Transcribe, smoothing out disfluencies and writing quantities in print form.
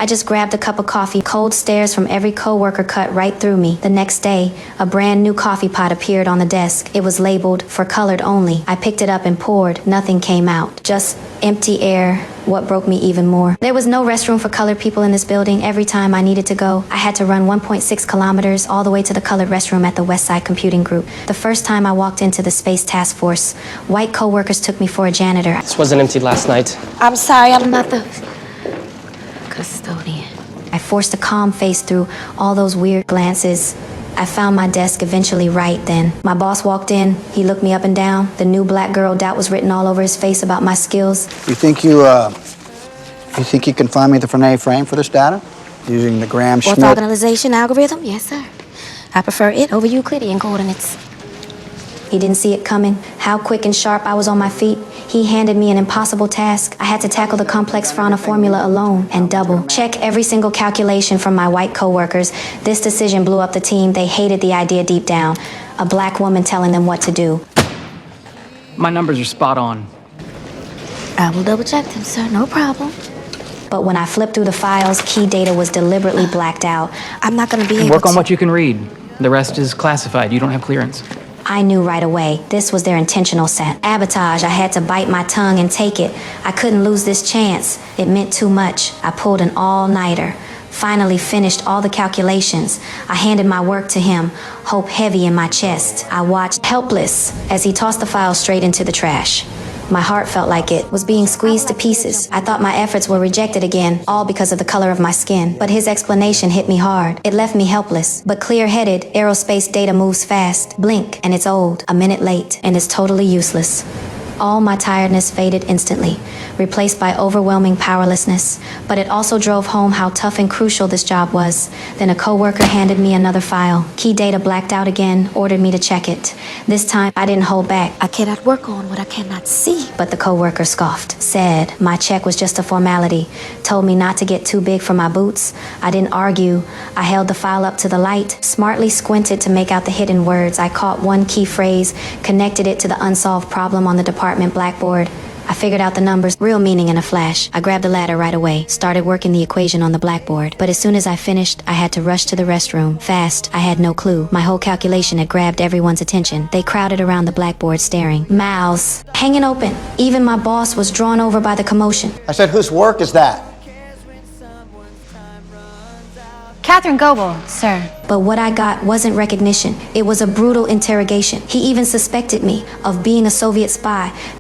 I just grabbed a cup of coffee. Cold stares from every coworker cut right through me. The next day, a brand new coffee pot appeared on the desk. It was labeled for colored only. I picked it up and poured. Nothing came out. Just empty air. What broke me even more. There was no restroom for colored people in this building. Every time I needed to go, I had to run 1.6 kilometers all the way to the colored restroom at the Westside Computing Group. The first time I walked into the Space Task Force, white coworkers took me for a janitor. This wasn't emptied last night. I'm sorry, I'm not the custodian. I forced a calm face through all those weird glances. I found my desk eventually right then. My boss walked in. He looked me up and down. The new black girl doubt was written all over his face about my skills. You think you can find me the Frenet frame for this data? Using the Graham-Schmidt orthogonalization algorithm? Yes, sir. I prefer it over Euclidean coordinates. He didn't see it coming. How quick and sharp I was on my feet. He handed me an impossible task. I had to tackle the complex Frana formula alone and double. Check every single calculation from my white coworkers. This decision blew up the team. They hated the idea deep down. A black woman telling them what to do. My numbers are spot on. I will double check them, sir. No problem. But when I flipped through the files, key data was deliberately blacked out. I'm not going to be able to work on what you can read. The rest is classified. You don't have clearance. I knew right away. This was their intentional sabotage. I had to bite my tongue and take it. I couldn't lose this chance. It meant too much. I pulled an all-nighter. Finally finished all the calculations. I handed my work to him, hope heavy in my chest. I watched helpless as he tossed the file straight into the trash. My heart felt like it was being squeezed to pieces. I thought my efforts were rejected again, all because of the color of my skin. But his explanation hit me hard. It left me helpless, but clear-headed. Aerospace data moves fast. Blink, and it's old. A minute late, and it's totally useless. All my tiredness faded instantly, replaced by overwhelming powerlessness. But it also drove home how tough and crucial this job was. Then a coworker handed me another file. Key data blacked out again, ordered me to check it. This time, I didn't hold back. I cannot work on what I cannot see. But the coworker scoffed, said my check was just a formality, told me not to get too big for my boots. I didn't argue. I held the file up to the light, smartly squinted to make out the hidden words. I caught one key phrase, connected it to the unsolved problem on the department blackboard. I figured out the numbers, real meaning in a flash. I grabbed the ladder right away, started working the equation on the blackboard. But as soon as I finished, I had to rush to the restroom. Fast, I had no clue. My whole calculation had grabbed everyone's attention. They crowded around the blackboard staring. Mouths hanging open. Even my boss was drawn over by the commotion. I said, whose work is that? Catherine Goebel, sir. But what I got wasn't recognition. It was a brutal interrogation. He even suspected me of being a Soviet spy.